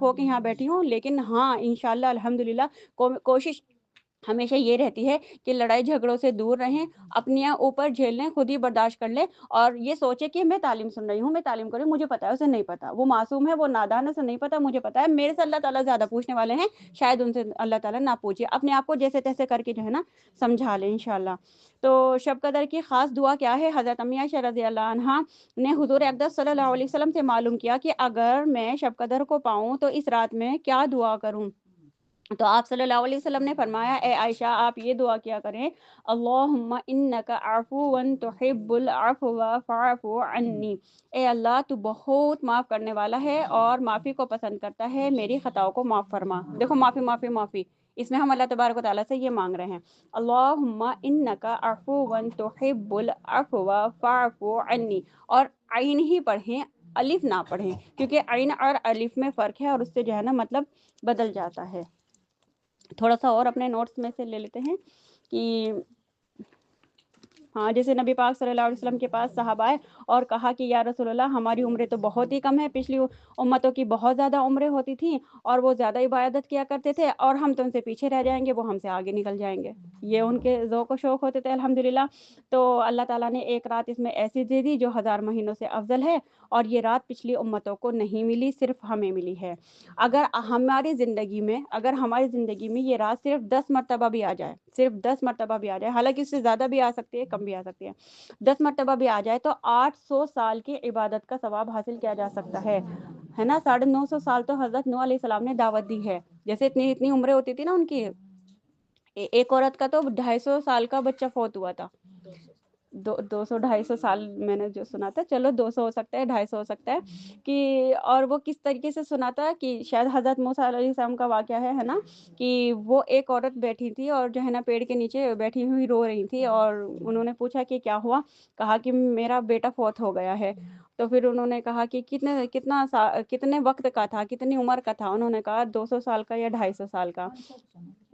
ہو کے یہاں بیٹھی ہوں، لیکن ہاں انشاءاللہ الحمدللہ کوشش ہمیشہ یہ رہتی ہے کہ لڑائی جھگڑوں سے دور رہیں، اپنے اوپر جھیل لیں، خود ہی برداشت کر لیں، اور یہ سوچے کہ میں تعلیم سن رہی ہوں، میں تعلیم کر رہی ہوں، مجھے پتا ہے اسے نہیں پتا، وہ معصوم ہے، وہ نادان ہے، اسے نہیں پتا، مجھے پتا ہے، میرے سے اللہ تعالیٰ زیادہ پوچھنے والے ہیں، شاید ان سے اللہ تعالیٰ نہ پوچھے، اپنے آپ کو جیسے تیسے کر کے جو ہے نا سمجھا لیں انشاءاللہ۔ تو شب قدر کی خاص دعا کیا ہے؟ حضرت امی عائشہ رضی اللہ عنہا نے حضور اقدس صلی اللہ علیہ وسلم سے معلوم کیا کہ اگر میں شب قدر کو پاؤں تو اس رات میں کیا دعا کروں؟ تو آپ صلی اللہ علیہ وسلم نے فرمایا، اے عائشہ آپ یہ دعا کیا کریں، اللہم انک عفو تحب العفو فاعف عنی، اے اللہ تو بہت معاف کرنے والا ہے اور معافی کو پسند کرتا ہے، میری خطاؤں کو معاف فرما۔ دیکھو معافی معافی معافی، اس میں ہم اللہ تبارک و تعالیٰ سے یہ مانگ رہے ہیں، اللہم انک عفو تحب العفو فاعف عنی، اور عین ہی پڑھیں، الف نہ پڑھیں، کیونکہ عین اور الف میں فرق ہے اور اس سے جو ہے نا مطلب بدل جاتا ہے۔ تھوڑا سا اور اپنے نوٹس میں سے لے لیتے ہیں کہ ہاں، جیسے نبی پاک صلی اللہ علیہ وسلم کے پاس صحابہ آئے اور کہا کہ یا رسول اللہ ہماری عمریں تو بہت ہی کم ہے، پچھلی امتوں کی بہت زیادہ عمریں ہوتی تھیں اور وہ زیادہ عبادت کیا کرتے تھے، اور ہم تو ان سے پیچھے رہ جائیں گے، وہ ہم سے آگے نکل جائیں گے، یہ ان کے ذوق و شوق ہوتے تھے الحمدللہ۔ تو اللہ تعالیٰ نے ایک رات اس میں ایسی دے دی جو 1000 مہینوں سے افضل ہے، اور یہ رات پچھلی امتوں کو نہیں ملی، صرف ہمیں ملی ہے۔ اگر ہماری زندگی میں یہ رات صرف 10 مرتبہ بھی آ جائے، صرف 10 مرتبہ بھی آ جائے، حالانکہ اس سے زیادہ بھی آ سکتی ہے، کم بھی آ سکتی ہے، 10 مرتبہ بھی آ جائے تو 800 سال کی عبادت کا ثواب حاصل کیا جا سکتا ہے نا۔ 950 سال تو حضرت نوح علیہ السلام نے دعوت دی ہے، جیسے اتنی عمریں ہوتی تھی نا ان کی، ایک عورت کا تو 250 سال کا بچہ فوت ہوا تھا، 200 250 سال میں نے جو سنا تھا، چلو 200 ہو سکتا ہے، 250 ہو سکتا ہے کہ، اور وہ کس طریقے سے سنا تھا کہ شاید حضرت موسیٰ علیہ السلام کا واقعہ ہے نا، کہ وہ ایک عورت بیٹھی تھی اور جو ہے نا پیڑ کے نیچے بیٹھی ہوئی رو رہی تھی، اور انہوں نے پوچھا کہ کیا ہوا؟ کہا کہ میرا بیٹا فوت ہو گیا ہے۔ تو پھر انہوں نے کہا کہ کتنے وقت کا تھا، کتنی عمر کا تھا؟ انہوں نے کہا 200 سال کا یا 250 سال کا،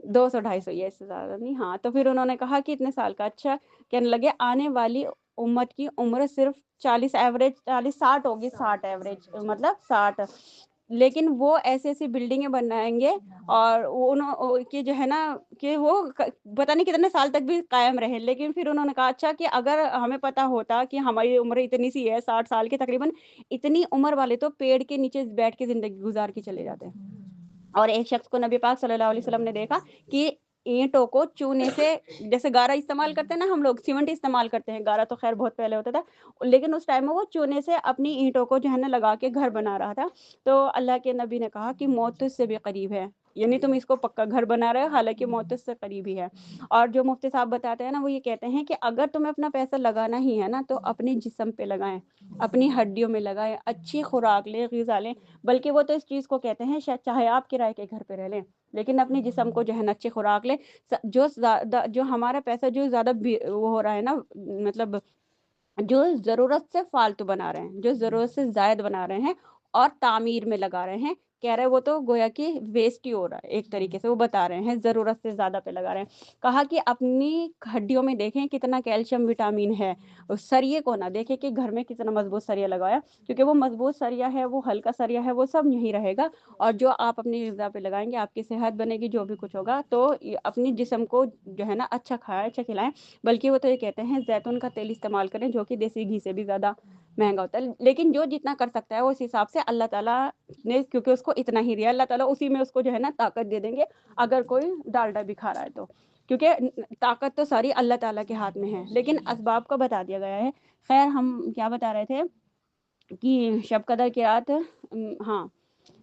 200 250، یہ سے زیادہ نہیں، ہاں۔ تو پھر انہوں نے کہا کہ اتنے سال کا، اچھا کہنے لگے آنے والی امت کی عمر صرف 40 ایوریج 40 60 ہوگی، 60 ایوریج مطلب 60، لیکن وہ ایسی بلڈنگیں بنائیں گے اور انہوں کہ جو ہے نا کہ وہ پتہ نہیں کتنے سال تک بھی قائم رہے۔ لیکن پھر انہوں نے کہا اچھا کہ اگر ہمیں پتہ ہوتا کہ ہماری عمر اتنی سی ہے 60 سال کی تقریباً، اتنی عمر والے تو پیڑ کے نیچے بیٹھ کے زندگی گزار کے چلے جاتے ہیں۔ اور ایک شخص کو نبی پاک صلی اللہ علیہ وسلم نے دیکھا کہ اینٹوں کو چونے سے، جیسے گارا استعمال کرتے ہیں نا ہم لوگ، سیمنٹ استعمال کرتے ہیں، گارا تو خیر بہت پہلے ہوتا تھا، لیکن اس ٹائم میں وہ چونے سے اپنی اینٹوں کو جو ہے نا لگا کے گھر بنا رہا تھا۔ تو اللہ کے نبی نے کہا کہ موت تو اس سے بھی قریب ہے، یعنی تم اس کو پکا گھر بنا رہے ہو، حالانکہ موت تو اس سے قریب ہی ہے۔ اور جو مفتی صاحب بتاتے ہیں نا، وہ یہ کہتے ہیں کہ اگر تمہیں اپنا پیسہ لگانا ہی ہے نا تو اپنے جسم پہ لگائیں، اپنی ہڈیوں میں لگائیں، اچھی خوراک لیں، غذا لیں، بلکہ وہ تو اس چیز کو کہتے ہیں چاہے آپ کرائے کے گھر پہ رہ لیں، لیکن اپنی جسم کو جو ہے نا اچھی خوراک لیں۔ جو ہمارا پیسہ جو زیادہ وہ ہو رہا ہے نا، مطلب جو ضرورت سے فالتو بنا رہے ہیں، جو ضرورت سے زائد بنا رہے ہیں اور تعمیر میں لگا رہے ہیں، کہہ رہے وہ تو گویا کہ ویسٹ ہی ہو رہا ہے، ایک طریقے سے وہ بتا رہے ہیں ضرورت سے زیادہ پہ لگا رہے ہیں۔ کہا کہ اپنی ہڈیوں میں دیکھیں کتنا کیلشیم وٹامن ہے، سریے کو نہ دیکھیں کہ گھر میں کتنا مضبوط سریا لگایا، کیونکہ وہ مضبوط سریا ہے، وہ ہلکا سریا ہے، وہ سب نہیں رہے گا، اور جو آپ اپنی غذا پہ لگائیں گے آپ کی صحت بنے گی، جو بھی کچھ ہوگا۔ تو اپنی جسم کو جو ہے نا اچھا کھائیں، اچھا کھلائیں، بلکہ وہ تو یہ کہتے ہیں زیتون کا تیل استعمال کریں جو کہ دیسی گھی سے بھی زیادہ مہنگا ہوتا ہے، لیکن جو جتنا کر سکتا ہے وہ اس حساب سے اللہ تعالیٰ نے، کیونکہ اس کو اتنا ہی دیا، اللہ تعالیٰ اسی میں اس کو جو ہے نا طاقت دے دیں گے اگر کوئی ڈالڈا بھی کھا رہا ہے تو، کیونکہ طاقت تو ساری اللہ تعالیٰ کے ہاتھ میں ہے، لیکن اسباب کو بتا دیا گیا ہے۔ خیر ہم کیا بتا رہے تھے کہ شب قدر کی رات، ہاں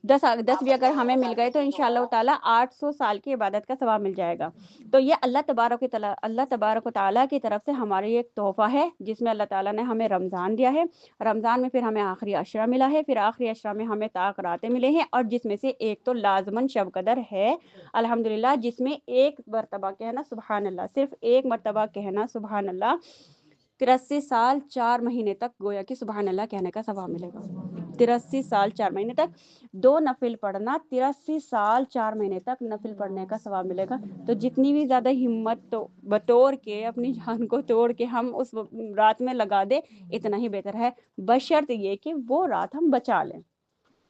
10 بھی اگر ہمیں مل گئے تو انشاءاللہ تعالیٰ 800 سال کی عبادت کا ثواب مل جائے گا۔ تو یہ اللہ تبارک و تعالیٰ کی طرف سے ہماری ایک تحفہ ہے، جس میں اللہ تعالیٰ نے ہمیں رمضان دیا ہے، رمضان میں پھر ہمیں آخری عشرہ ملا ہے، پھر آخری عشرہ میں ہمیں طاق راتیں ملے ہیں، اور جس میں سے ایک تو لازماً شب قدر ہے الحمدللہ، جس میں ایک مرتبہ کہنا سبحان اللہ، صرف ایک مرتبہ کہنا سبحان اللہ 83 سال 4 مہینے تک گویا کہ سبحان اللہ کہنے کا ثواب ملے گا۔ 83 سال 4 مہینے تک 2 نفل پڑھنا، 83 سال 4 مہینے تک نفل پڑھنے کا ثواب ملے گا۔ تو جتنی بھی زیادہ ہمت تو بطور کے اپنی جان کو توڑ کے ہم اس رات میں لگا دے اتنا ہی بہتر ہے، بشرط یہ کہ وہ رات ہم بچا لیں۔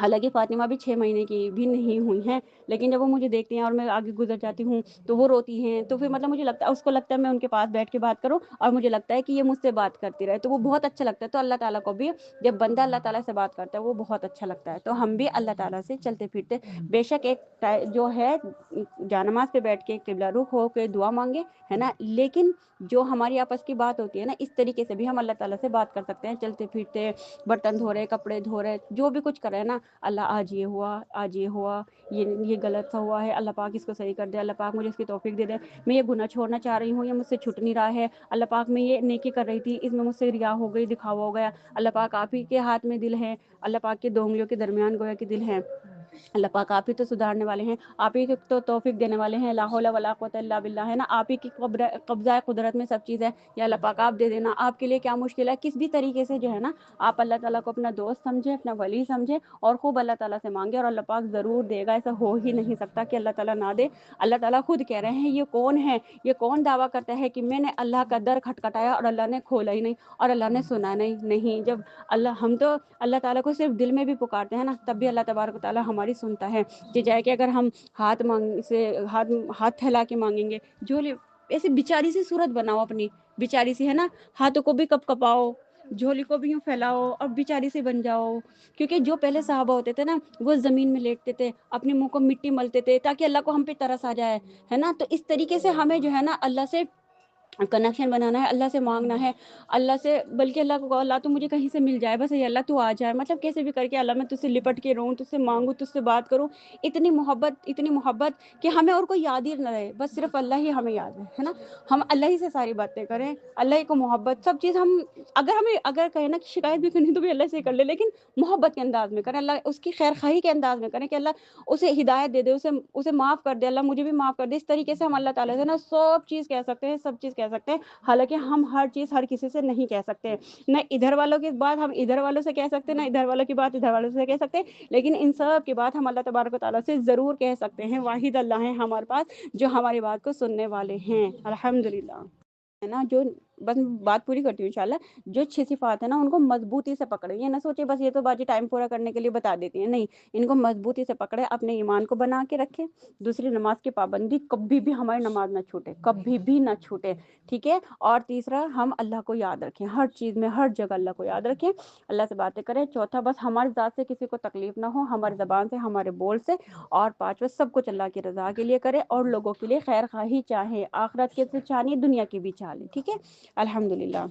حالانکہ فاطمہ بھی 6 مہینے کی بھی نہیں ہوئی ہیں، لیکن جب وہ مجھے دیکھتی ہیں اور میں آگے گزر جاتی ہوں تو وہ روتی ہیں، تو پھر مطلب مجھے لگتا ہے، اس کو لگتا ہے میں ان کے پاس بیٹھ کے بات کروں اور مجھے لگتا ہے کہ یہ مجھ سے بات کرتی رہے، تو وہ بہت اچھا لگتا ہے۔ تو اللہ تعالیٰ کو بھی جب بندہ اللہ تعالیٰ سے بات کرتا ہے وہ بہت اچھا لگتا ہے۔ تو ہم بھی اللہ تعالیٰ سے چلتے پھرتے بے شک ایک جو ہے جانماز پہ بیٹھ کے قبلہ رخ ہو کے دعا مانگے، ہے نا، لیکن جو ہماری آپس کی بات ہوتی ہے نا، اس طریقے سے بھی ہم اللہ تعالیٰ سے بات کر سکتے ہیں، چلتے پھرتے، برتن دھو رہے، کپڑے دھو رہے، جو بھی کچھ کر رہے ہیں نا، اللہ آج یہ ہوا، آج یہ ہوا، یہ غلط سا ہوا ہے، اللہ پاک اس کو صحیح کر دے، اللہ پاک مجھے اس کی توفیق دے دے، میں یہ گناہ چھوڑنا چاہ رہی ہوں، یہ مجھ سے چھٹ نہیں رہا ہے، اللہ پاک میں یہ نیکی کر رہی تھی، اس میں مجھ سے ریا ہو گئی، دکھاوا ہو گیا، اللہ پاک آپ ہی کے ہاتھ میں دل ہے، اللہ پاک کے دو انگلیوں کے درمیان گویا کہ دل ہے، اللہ پاک آپ ہی تو سدھارنے والے ہیں، آپ ہی تو توفیق دینے والے ہیں، لا حول ولا قوت الا باللہ، ہے نا، آپ ہی کی قبضہ قدرت میں سب چیز ہے، یا اللہ پاک آپ دے دینا، آپ کے لیے کیا مشکل ہے، کس بھی طریقے سے جو ہے نا آپ اللہ تعالیٰ کو اپنا دوست سمجھے، اپنا ولی سمجھے اور خوب اللہ تعالیٰ سے مانگے، اور اللہ پاک ضرور دے گا، ایسا ہو ہی نہیں سکتا کہ اللہ تعالیٰ نہ دے۔ اللہ تعالیٰ خود کہہ رہے ہیں، یہ کون ہے، یہ کون دعویٰ کرتا ہے کہ میں نے اللہ کا در کھٹکھٹایا اور اللہ نے کھولا ہی نہیں اور اللہ نے سنا نہیں، جب ہم تو اللہ تعالیٰ کو صرف دل میں بھی پکارتے ہیں نا، تب بھی اللہ تبارک و تعالیٰ ہماری سنتا ہے، کہ جائے کہ اگر ہم ہاتھ پھیلا کے مانگیں گے، جو ایسے بیچاری سی صورت بناؤ اپنی، بیچاری سی، ہے نا، ہاتھوں کو بھی کپ کپاؤ، جھولی کو بھی یوں پھیلاؤ اور بیچاری سے بن جاؤ، کیونکہ جو پہلے صحابہ ہوتے تھے نا وہ زمین میں لیٹتے تھے، اپنے منہ کو مٹی ملتے تھے تاکہ اللہ کو ہم پہ ترس آ جائے، ہے نا، تو اس طریقے سے ہمیں جو ہے نا اللہ سے کنیکشن بنانا ہے، اللہ سے مانگنا ہے، اللہ سے، بلکہ اللہ کو اللہ تو مجھے کہیں سے مل جائے، بس یہ اللہ تو آ جائے، مطلب کیسے بھی کر کے اللہ میں تجھ سے لپٹ کے رہوں، تجھ سے مانگوں، تجھ سے بات کروں، اتنی محبت کہ ہمیں اور کوئی یاد ہی نہ رہے، بس صرف اللہ ہی ہمیں یاد ہے نا، ہم اللہ ہی سے ساری باتیں کریں، اللہ ہی کو محبت، سب چیز ہم اگر کہیں نا کہ شکایت بھی کرنی تو بھی اللہ سے کر لے، لیکن محبت کے انداز میں کریں، اللہ اس کی خیر خواہی کے انداز میں کریں کہ اللہ اسے ہدایت دے دے، اسے معاف کر دے، اللہ مجھے بھی معاف کر دے، اس طریقے سے ہم اللہ تعالیٰ سے نا سب چیز کہہ سکتے ہیں، حالانکہ ہم ہر چیز ہر کسی سے نہیں کہہ سکتے، نہ ادھر والوں کی بات ہم ادھر والوں سے کہہ سکتے، نہ ادھر والوں کی بات ادھر والوں سے کہہ سکتے، لیکن ان سب کی بات ہم اللہ تبارک و تعالیٰ سے ضرور کہہ سکتے ہیں، واحد اللہ ہے ہمارے پاس جو ہماری بات کو سننے والے ہیں، الحمدللہ، ہے نا، جو بس بات پوری کرتی ہوں انشاءاللہ، جو 6 صفات ہے نا ان کو مضبوطی سے پکڑے، یہ نہ سوچے بس یہ تو باجی ٹائم پورا کرنے کے لیے بتا دیتی ہیں، نہیں، ان کو مضبوطی سے پکڑے، اپنے ایمان کو بنا کے رکھے، دوسری نماز کی پابندی، کبھی بھی ہماری نماز نہ چھوٹے، کبھی بھی نہ چھوٹے، ٹھیک ہے، اور تیسرا ہم اللہ کو یاد رکھیں، ہر چیز میں ہر جگہ اللہ کو یاد رکھیں، اللہ سے باتیں کریں، چوتھا بس ہماری ذات سے کسی کو تکلیف نہ ہو، ہماری زبان سے ہمارے بول سے، اور پانچواں سب کچھ اللہ کی رضا کے لیے کرے اور لوگوں کے لیے خیر خواہی چاہے، آخرت کے سے چاہیے، دنیا کی بھی چاہے، ٹھیک ہے، الحمدللہ۔